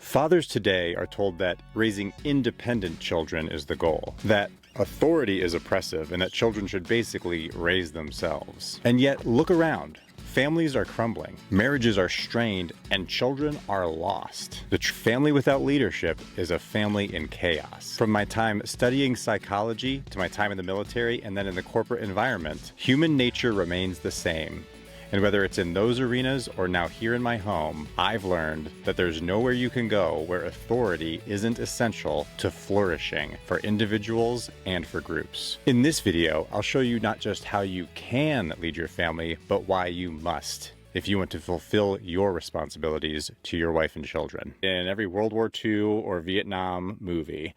Fathers today are told that raising independent children is the goal, that authority is oppressive, and that children should basically raise themselves. And yet, look around. Families are crumbling, marriages are strained, and children are lost. The family without leadership is a family in chaos. From my time studying psychology to my time in the military and then in the corporate environment, human nature remains the same. And whether it's in those arenas or now here in my home, I've learned that there's nowhere you can go where authority isn't essential to flourishing for individuals and for groups. In this video, I'll show you not just how you can lead your family, but why you must if you want to fulfill your responsibilities to your wife and children. In every World War II or Vietnam movie,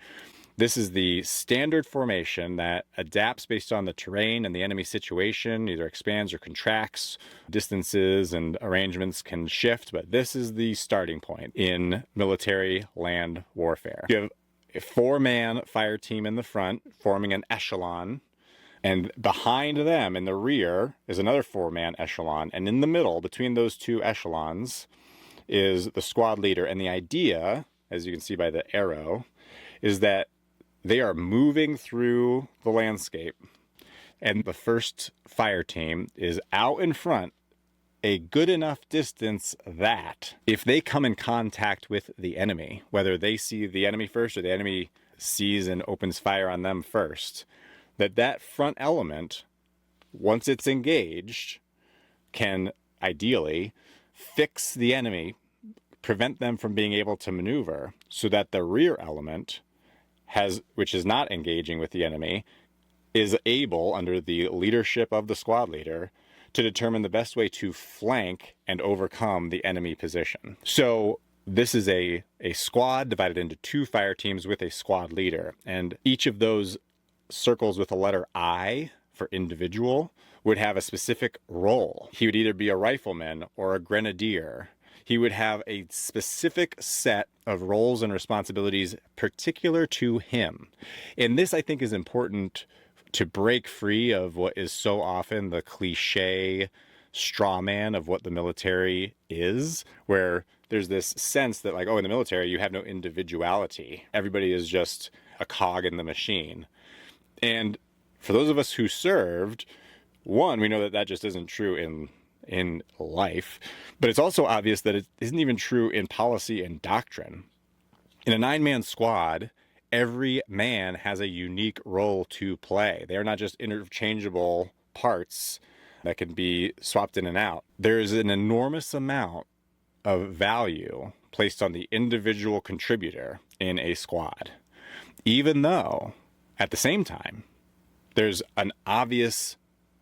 this is the standard formation that adapts based on the terrain and the enemy situation, either expands or contracts. Distances and arrangements can shift, but this is the starting point in military land warfare. You have a 4-man fire team in the front forming an echelon, and behind them in the rear is another 4-man echelon, and in the middle between those two echelons is the squad leader. And the idea, as you can see by the arrow, is that they are moving through the landscape, and the first fire team is out in front a good enough distance that if they come in contact with the enemy, whether they see the enemy first or the enemy sees and opens fire on them first, that front element, once it's engaged, can ideally fix the enemy, prevent them from being able to maneuver, so that the rear element, which is not engaging with the enemy, is able, under the leadership of the squad leader, to determine the best way to flank and overcome the enemy position. So this is a squad divided into 2 fire teams with a squad leader, and each of those circles with the letter I for individual would have a specific role. He would either be a rifleman or a grenadier. He would have a specific set of roles and responsibilities particular to him. And this, I think, is important to break free of what is so often the cliche straw man of what the military is, where there's this sense that, like, oh, in the military, you have no individuality. Everybody is just a cog in the machine. And for those of us who served, one, we know that that just isn't true in life, but it's also obvious that it isn't even true in policy and doctrine. In a 9-man squad, every man has a unique role to play. They are not just interchangeable parts that can be swapped in and out. There is an enormous amount of value placed on the individual contributor in a squad, even though at the same time, there's an obvious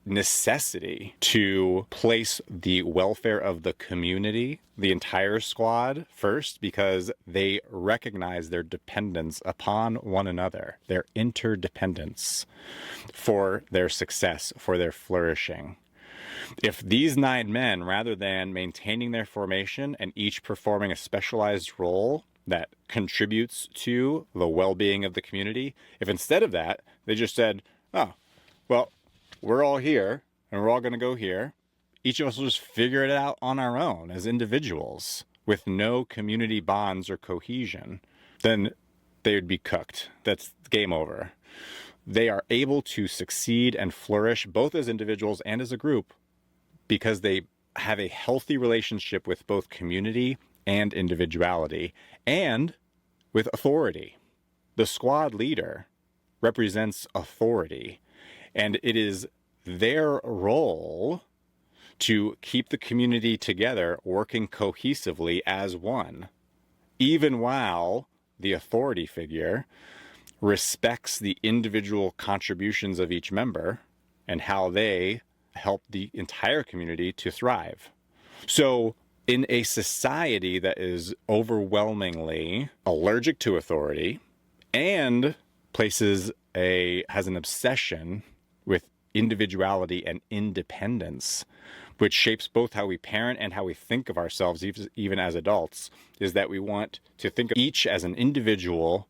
necessity to place the welfare of the community, the entire squad, first, because they recognize their dependence upon one another, their interdependence for their success, for their flourishing. If these 9 men, rather than maintaining their formation and each performing a specialized role that contributes to the well-being of the community, if instead of that, they just said, oh, well, we're all here, and we're all going to go here. Each of us will just figure it out on our own as individuals with no community bonds or cohesion. Then they would be cooked. That's game over. They are able to succeed and flourish both as individuals and as a group because they have a healthy relationship with both community and individuality and with authority. The squad leader represents authority, and it is their role to keep the community together, working cohesively as one, even while the authority figure respects the individual contributions of each member and how they help the entire community to thrive. So in a society that is overwhelmingly allergic to authority and has an obsession with individuality and independence, which shapes both how we parent and how we think of ourselves, even as adults, is that we want to think of each as an individual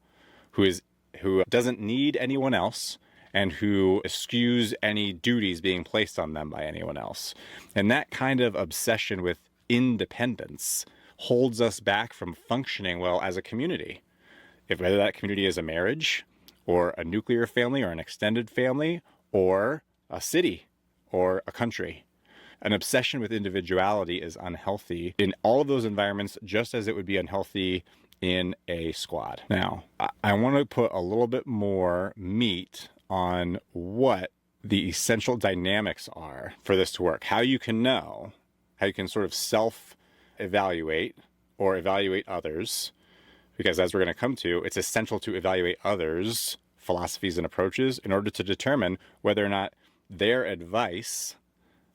who doesn't need anyone else and who eschews any duties being placed on them by anyone else. And that kind of obsession with independence holds us back from functioning well as a community. Whether that community is a marriage or a nuclear family or an extended family or a city or a country. An obsession with individuality is unhealthy in all of those environments, just as it would be unhealthy in a squad. Now, I want to put a little bit more meat on what the essential dynamics are for this to work. How you can know, how you can sort of self-evaluate or evaluate others, because as we're going to come to, it's essential to evaluate others' philosophies and approaches in order to determine whether or not their advice,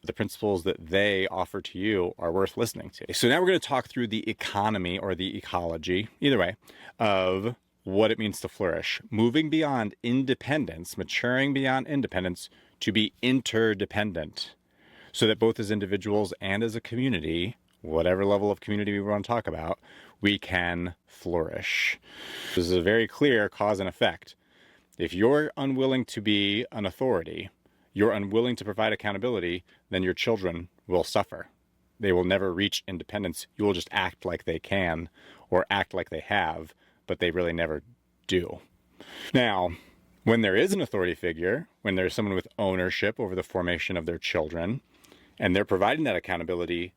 the principles that they offer to you, are worth listening to. So now we're going to talk through the economy or the ecology, either way, of what it means to flourish. Moving beyond independence, maturing beyond independence to be interdependent, so that both as individuals and as a community, whatever level of community we want to talk about, we can flourish. This is a very clear cause and effect. If you're unwilling to be an authority, you're unwilling to provide accountability, then your children will suffer. They will never reach independence. You will just act like they can or act like they have, but they really never do. Now, when there is an authority figure, when there's someone with ownership over the formation of their children, and they're providing that accountability,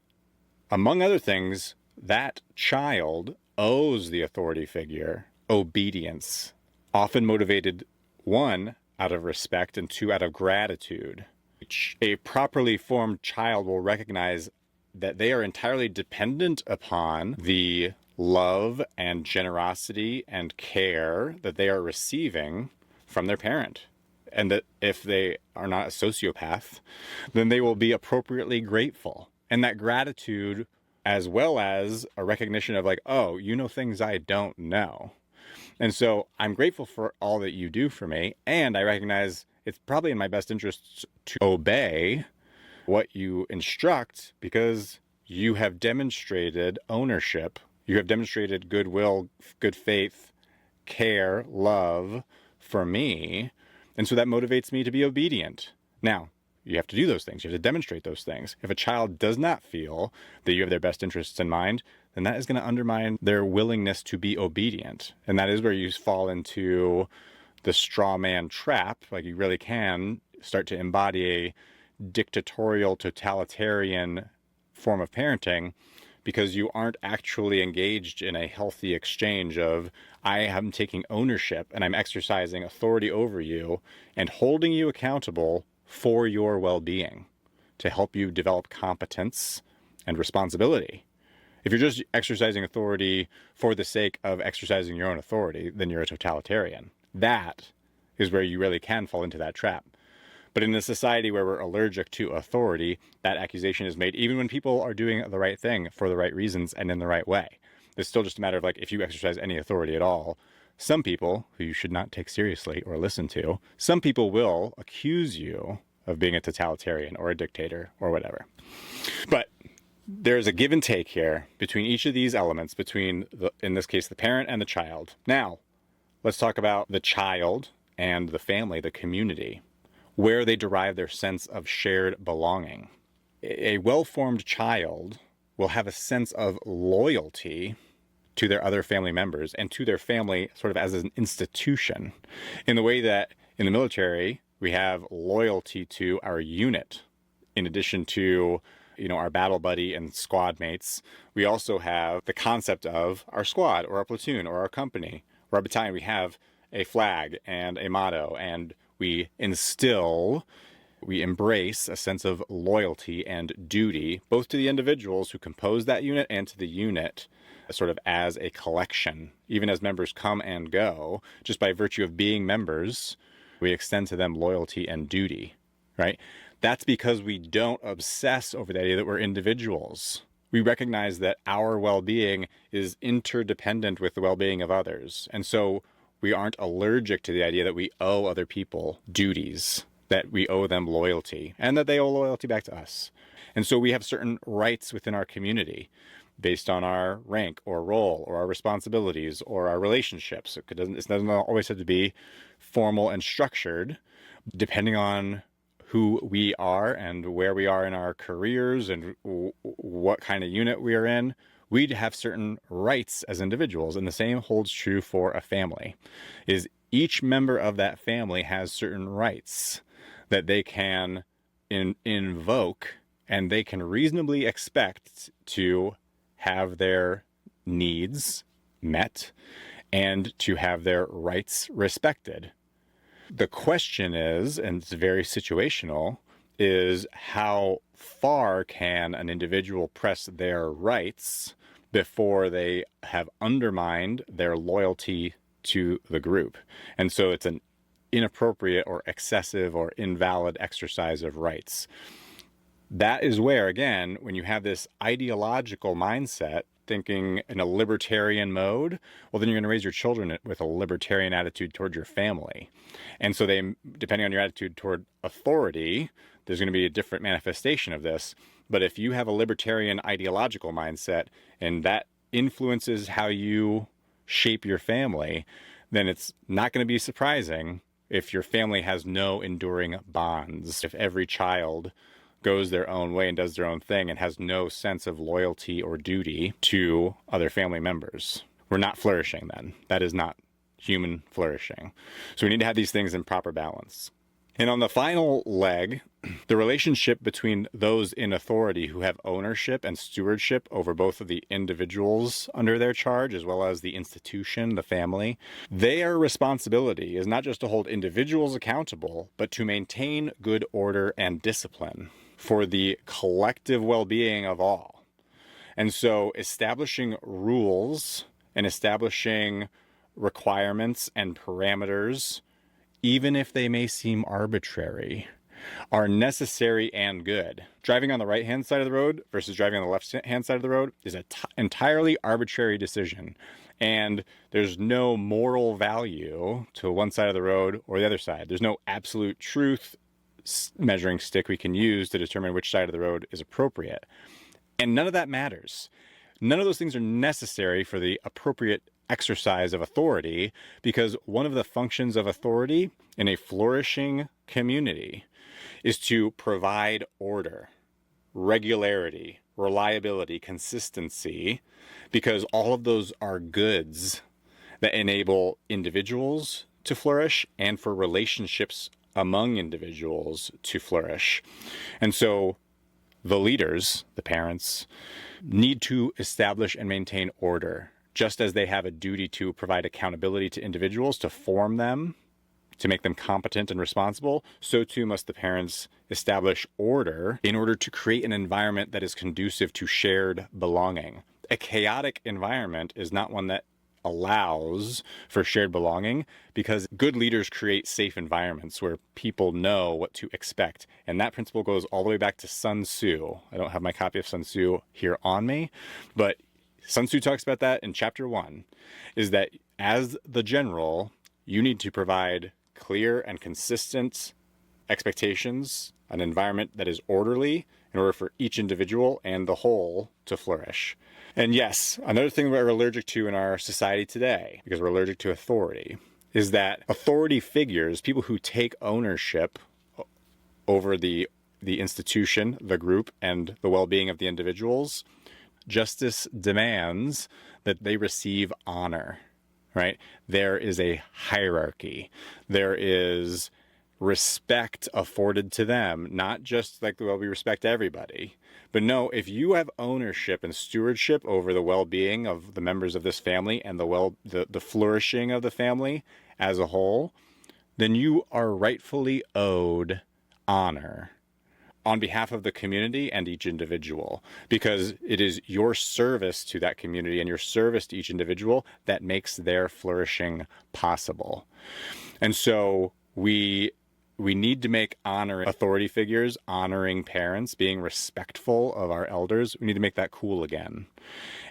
among other things, that child owes the authority figure obedience, often motivated, one, out of respect, and two, out of gratitude. A properly formed child will recognize that they are entirely dependent upon the love and generosity and care that they are receiving from their parent. And that if they are not a sociopath, then they will be appropriately grateful. And that gratitude, as well as a recognition of like, oh, you know things I don't know. And so I'm grateful for all that you do for me. And I recognize it's probably in my best interest to obey what you instruct, because you have demonstrated ownership. You have demonstrated goodwill, good faith, care, love for me. And so that motivates me to be obedient. Now, you have to do those things. You have to demonstrate those things. If a child does not feel that you have their best interests in mind, then that is going to undermine their willingness to be obedient. And that is where you fall into the straw man trap. Like, you really can start to embody a dictatorial, totalitarian form of parenting, because you aren't actually engaged in a healthy exchange of, I am taking ownership and I'm exercising authority over you and holding you accountable for your well-being to help you develop competence and responsibility. If you're just exercising authority for the sake of exercising your own authority, then you're a totalitarian. That is where you really can fall into that trap. But in a society where we're allergic to authority, that accusation is made even when people are doing the right thing for the right reasons and in the right way. It's still just a matter of, like, if you exercise any authority at all, some people who you should not take seriously or listen to, some people will accuse you of being a totalitarian or a dictator or whatever. But there's a give and take here between each of these elements, between, in this case, the parent and the child. Now, let's talk about the child and the family, the community, where they derive their sense of shared belonging. A well-formed child will have a sense of loyalty to their other family members and to their family sort of as an institution, in the way that in the military we have loyalty to our unit. In addition to, our battle buddy and squad mates, we also have the concept of our squad or our platoon or our company or our battalion. We have a flag and a motto, and we embrace a sense of loyalty and duty, both to the individuals who compose that unit and to the unit sort of as a collection. Even as members come and go, just by virtue of being members, we extend to them loyalty and duty, right? That's because we don't obsess over the idea that we're individuals. We recognize that our well-being is interdependent with the well-being of others. And so we aren't allergic to the idea that we owe other people duties, that we owe them loyalty, and that they owe loyalty back to us. And so we have certain rights within our community based on our rank or role or our responsibilities or our relationships. It doesn't always have to be formal and structured. Depending on who we are and where we are in our careers and what kind of unit we are in, we'd have certain rights as individuals. And the same holds true for a family, is each member of that family has certain rights that they can invoke, and they can reasonably expect to have their needs met and to have their rights respected. The question is, and it's very situational, is how far can an individual press their rights before they have undermined their loyalty to the group? And so it's an inappropriate or excessive or invalid exercise of rights. That is where, again, when you have this ideological mindset, thinking in a libertarian mode, well, then you're going to raise your children with a libertarian attitude toward your family. And so they, depending on your attitude toward authority, there's going to be a different manifestation of this. But if you have a libertarian ideological mindset and that influences how you shape your family, then it's not going to be surprising if your family has no enduring bonds. If every child goes their own way and does their own thing and has no sense of loyalty or duty to other family members, we're not flourishing then. That is not human flourishing. So we need to have these things in proper balance. And on the final leg, the relationship between those in authority who have ownership and stewardship over both of the individuals under their charge as well as the institution, the family, their responsibility is not just to hold individuals accountable, but to maintain good order and discipline for the collective well-being of all. And so establishing rules and establishing requirements and parameters, even if they may seem arbitrary, are necessary and good. Driving on the right-hand side of the road versus driving on the left-hand side of the road is an entirely arbitrary decision. And there's no moral value to one side of the road or the other side. There's no absolute truth measuring stick we can use to determine which side of the road is appropriate. And none of that matters. None of those things are necessary for the appropriate exercise of authority, because one of the functions of authority in a flourishing community is to provide order, regularity, reliability, consistency, because all of those are goods that enable individuals to flourish and for relationships among individuals to flourish. And so the leaders, the parents, need to establish and maintain order, just as they have a duty to provide accountability to individuals, to form them, to make them competent and responsible. So too must the parents establish order in order to create an environment that is conducive to shared belonging. A chaotic environment is not one that allows for shared belonging, because good leaders create safe environments where people know what to expect. And that principle goes all the way back to Sun Tzu. I don't have my copy of Sun Tzu here on me, but Sun Tzu talks about that in chapter 1, is that as the general, you need to provide clear and consistent expectations, an environment that is orderly in order for each individual and the whole to flourish. And yes, another thing we're allergic to in our society today, because we're allergic to authority, is that authority figures, people who take ownership over the institution, the group, and the well-being of the individuals, justice demands that they receive honor, right? There is a hierarchy. There is respect afforded to them, not just like, well, we respect everybody. But no, if you have ownership and stewardship over the well-being of the members of this family and the flourishing of the family as a whole, then you are rightfully owed honor on behalf of the community and each individual, because it is your service to that community and your service to each individual that makes their flourishing possible. And so we need to make honoring authority figures, honoring parents, being respectful of our elders, we need to make that cool again.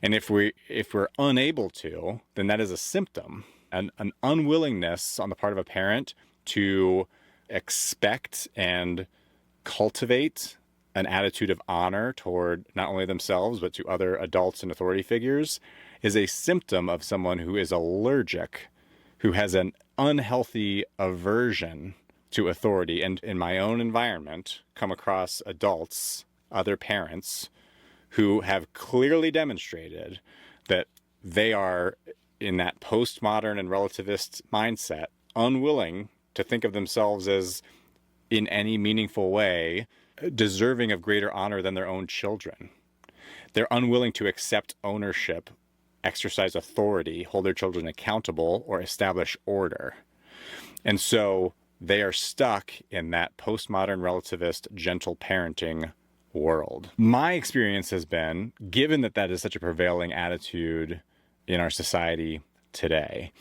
And if we're unable to, then that is a symptom, an unwillingness on the part of a parent to expect and cultivate an attitude of honor toward not only themselves, but to other adults and authority figures, is a symptom of someone who is allergic, who has an unhealthy aversion to authority. And in my own environment, come across adults, other parents, who have clearly demonstrated that they are, in that postmodern and relativist mindset, unwilling to think of themselves as, in any meaningful way, deserving of greater honor than their own children. They're unwilling to accept ownership, exercise authority, hold their children accountable, or establish order. And so they are stuck in that postmodern relativist gentle parenting world. My experience has been, given that that is such a prevailing attitude in our society today,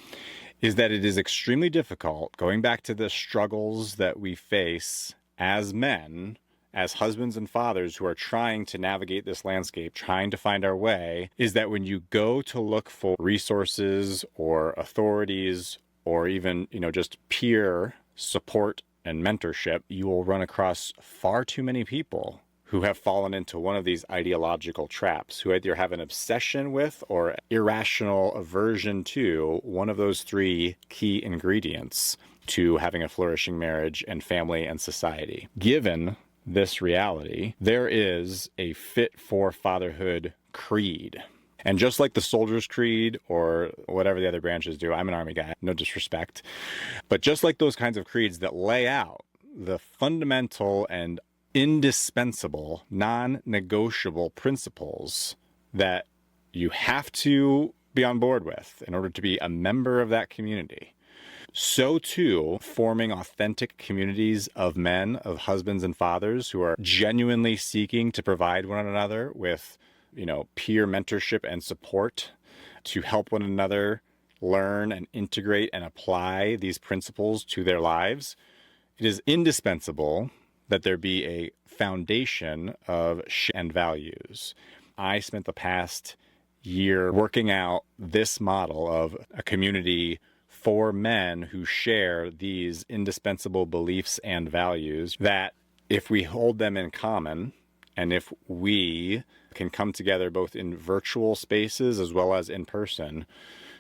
is that it is extremely difficult, going back to the struggles that we face as men, as husbands and fathers who are trying to navigate this landscape, trying to find our way, is that when you go to look for resources or authorities or even, just peer support and mentorship, you will run across far too many people who have fallen into one of these ideological traps, who either have an obsession with or irrational aversion to one of those three key ingredients to having a flourishing marriage and family and society. Given this reality, there is a fit for fatherhood creed. And just like the soldier's creed or whatever the other branches do, I'm an Army guy, no disrespect, but just like those kinds of creeds that lay out the fundamental and indispensable, non-negotiable principles that you have to be on board with in order to be a member of that community, so too, forming authentic communities of men, of husbands and fathers who are genuinely seeking to provide one another with peer mentorship and support to help one another learn and integrate and apply these principles to their lives. It is indispensable that there be a foundation of and values. I spent the past year working out this model of a community for men who share these indispensable beliefs and values that, if we hold them in common, and if we can come together both in virtual spaces as well as in person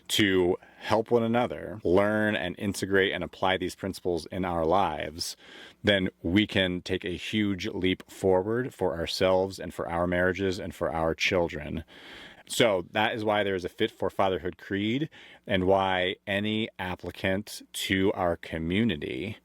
to help one another learn and integrate and apply these principles in our lives, then we can take a huge leap forward for ourselves and for our marriages and for our children. So that is why there is a Fit for Fatherhood creed, and why any applicant to our community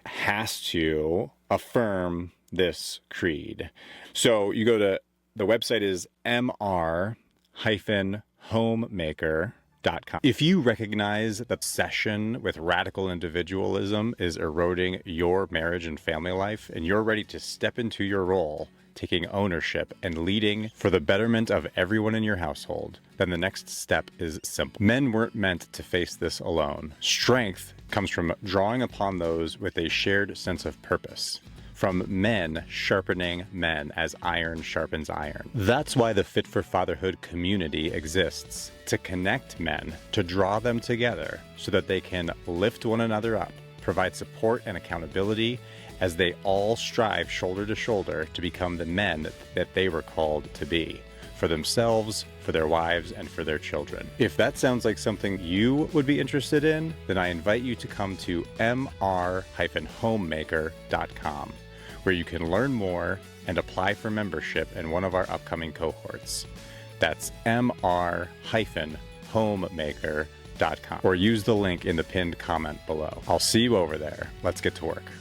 has to affirm this creed. So you go to, the website is mr-homemaker.com. If you recognize that obsession with radical individualism is eroding your marriage and family life, and you're ready to step into your role, taking ownership and leading for the betterment of everyone in your household, then the next step is simple. Men weren't meant to face this alone. Strength comes from drawing upon those with a shared sense of purpose, from men sharpening men as iron sharpens iron. That's why the Fit for Fatherhood community exists, to connect men, to draw them together so that they can lift one another up, provide support and accountability as they all strive shoulder to shoulder to become the men that they were called to be, for themselves, for their wives, and for their children. If that sounds like something you would be interested in, then I invite you to come to mr-homemaker.com, where you can learn more and apply for membership in one of our upcoming cohorts. That's mr-homemaker.com, or use the link in the pinned comment below. I'll see you over there. Let's get to work.